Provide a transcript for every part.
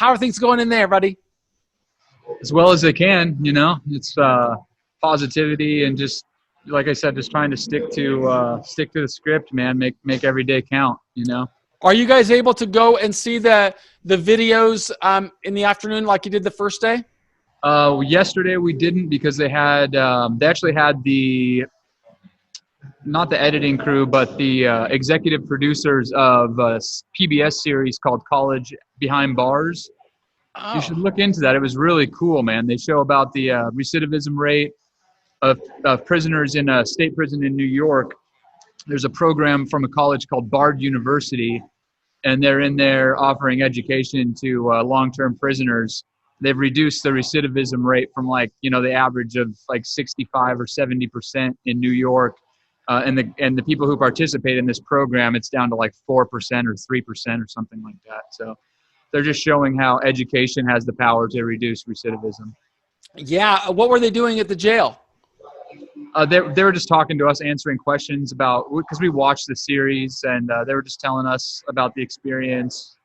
How are things going in there, buddy? As well as they can. It's positivity and just like I said, just trying to stick to the script, man. Make every day count. Are you guys able to go and see the videos in the afternoon like you did the first day? Yesterday we didn't because they actually had the not the editing crew, but the executive producers of a PBS series called College Behind Bars. You should Oh, look into that. It was really cool, man. They show about the recidivism rate of prisoners in a state prison in New York. There's a program from a college called Bard University, and they're in there offering education to long-term prisoners. They've reduced the recidivism rate from the average of like 65 or 70% in New York. And the people who participate in this program, it's down to like 4% or 3% or something like that. So they're just showing how education has the power to reduce recidivism. yeah. What were they doing at the jail? They were just talking to us, answering questions because we watched the series, and they were just telling us about the experience.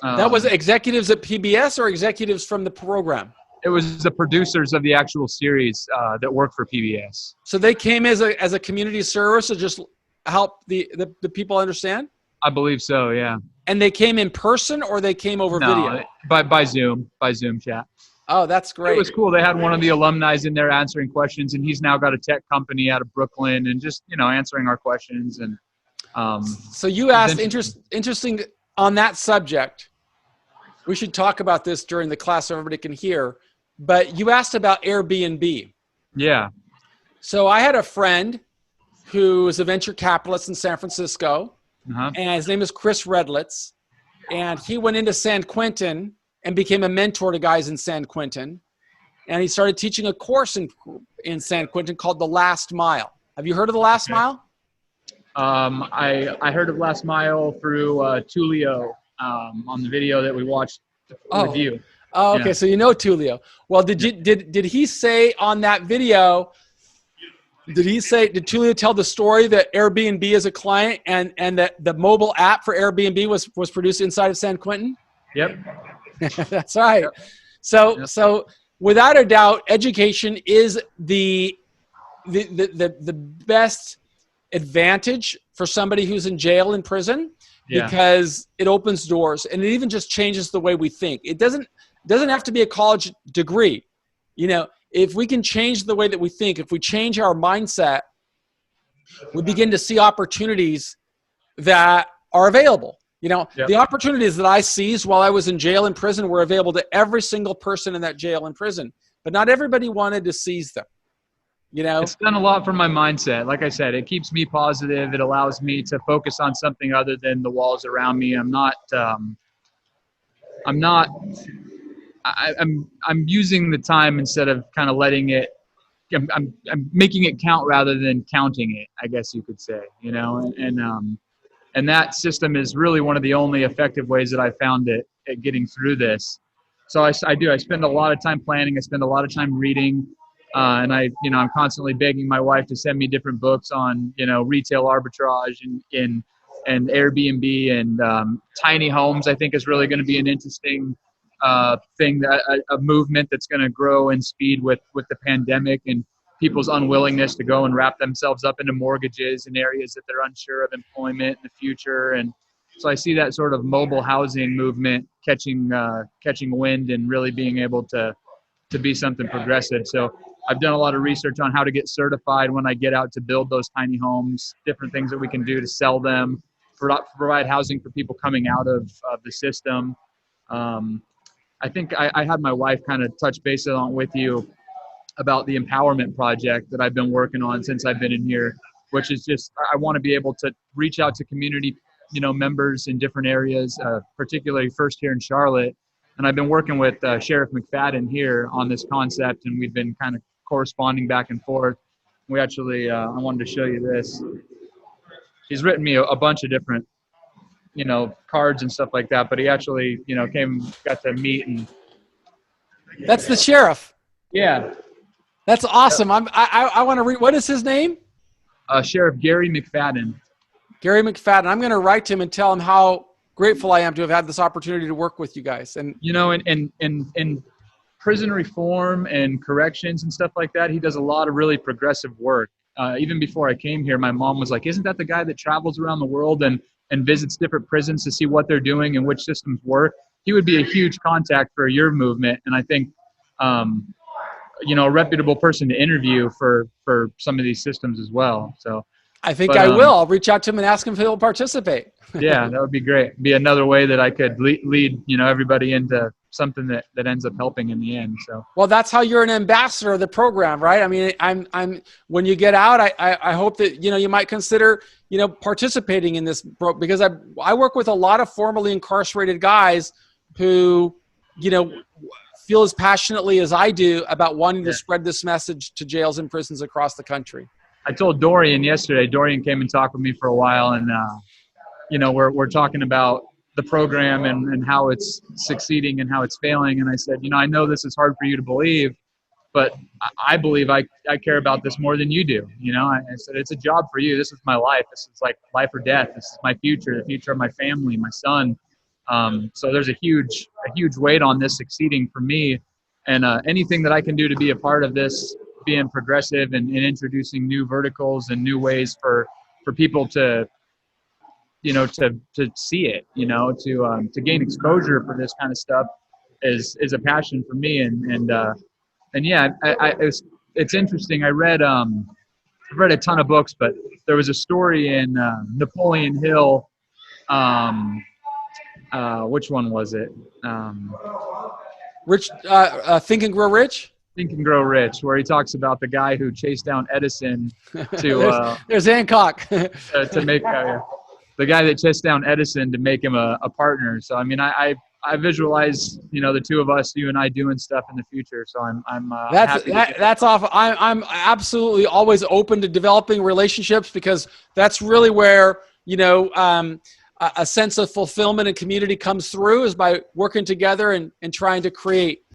That was Um, executives at PBS or executives from the program? it was the producers of the actual series that work for PBS. So they came as a community service to just help the people understand? I believe so, yeah. And they came in person or they came over No, video? by Zoom chat. Oh, that's It great. was cool. They had one of the alumni in there answering questions, and he's now got a tech company out of Brooklyn, and just answering our questions. And So you it's asked interesting on that subject. We should talk about this during the class so everybody can hear. But you asked about Airbnb. yeah, So I had a friend who is a venture capitalist in San Francisco, uh-huh. and his name is Chris Redlitz. And he went into San Quentin and became a mentor to guys in San Quentin. And he started teaching a course in San Quentin called The Last Mile. Have you heard of The Last Mile? I heard of Last Mile through Tulio on the video that we watched with Oh, you. oh, Yeah. okay. So you know Tulio. Well, did he say on that video? Did Tulio tell the story that Airbnb is a client and that the mobile app for Airbnb was produced inside of San Quentin? Yep. That's right. Yep. So Yep. so without a doubt, education is the best advantage for somebody who's in jail and prison Yeah. because it opens doors and it even just changes the way we think. It doesn't have to be a college degree. If we can change the way that we think, if we change our mindset, we begin to see opportunities that are available. Yep. The opportunities that I seized while I was in jail and prison were available to every single person in that jail and prison, but not everybody wanted to seize them. It's done a lot for my mindset. Like I said, it keeps me positive. It allows me to focus on something other than the walls around me. I'm using the time instead of kind of letting it. I'm making it count rather than counting it, I guess you could say. And that system is really one of the only effective ways that I found at getting through this. So I spend a lot of time planning. I spend a lot of time reading, and I'm constantly begging my wife to send me different books on retail arbitrage and Airbnb and tiny homes. I think is really going to be an interesting thing, a movement that's going to grow in speed with the pandemic and people's unwillingness to go and wrap themselves up into mortgages in areas that they're unsure of employment in the future. And so I see that sort of mobile housing movement catching wind and really being able to be something progressive. So I've done a lot of research on how to get certified when I get out to build those tiny homes, different things that we can do to sell them, provide housing for people coming out of the system. I think I had my wife kind of touch base on with you about the empowerment project that I've been working on since I've been in here, which is just I want to be able to reach out to community, members in different areas, particularly first here in Charlotte. And I've been working with Sheriff McFadden here on this concept, and we've been kind of corresponding back and forth. We actually, I wanted to show you this. He's written me a bunch of different cards and stuff like that, but he actually, got to meet and. That's the sheriff. Yeah. That's awesome. I want to read. What is his name? Sheriff Gary McFadden. Gary McFadden. I'm going to write to him and tell him how grateful I am to have had this opportunity to work with you guys. And you know, in prison reform and corrections and stuff like that, he does a lot of really progressive work. Even before I came here, my mom was like, "Isn't that the guy that travels around the world and visits different prisons to see what they're doing and which systems work?" He would be a huge contact for your movement, and I think, you know, a reputable person to interview for some of these systems as well. So I think I will. I'll reach out to him and ask him if he'll participate. Yeah, that would be great. Be another way that I could lead, you know, everybody into something that ends up helping in the end. So, well, that's how you're an ambassador of the program, right? I mean, I'm when you get out, I hope that, you know, you might consider, you know, participating in this because I work with a lot of formerly incarcerated guys who, you know, feel as passionately as I do about wanting to spread this message to jails and prisons across the country. I told Dorian yesterday. Dorian came and talked with me for a while, and you know, we're talking about the program and how it's succeeding and how it's failing. And I said, you know, I know this is hard for you to believe, but I believe I care about this more than you do. You know, I said, it's a job for you. This is my life. This is like life or death. This is my future, the future of my family, my son. So there's a huge weight on this succeeding for me. And anything that I can do to be a part of this, being progressive and introducing new verticals and new ways for people to, you know, to see it, you know, to gain exposure for this kind of stuff is a passion for me. And yeah, it's interesting. I've read a ton of books, but there was a story in Napoleon Hill. Which one was it? Rich, Think and Grow Rich? Think and Grow Rich, where he talks about the guy who chased down Edison to there's Hancock to make the guy that chased down Edison to make him a partner. So I mean, I visualize, you know, the two of us, you and I, doing stuff in the future. So I'm happy. That's awesome. I'm absolutely always open to developing relationships because that's really where, you know, a sense of fulfillment and community comes through is by working together and trying to create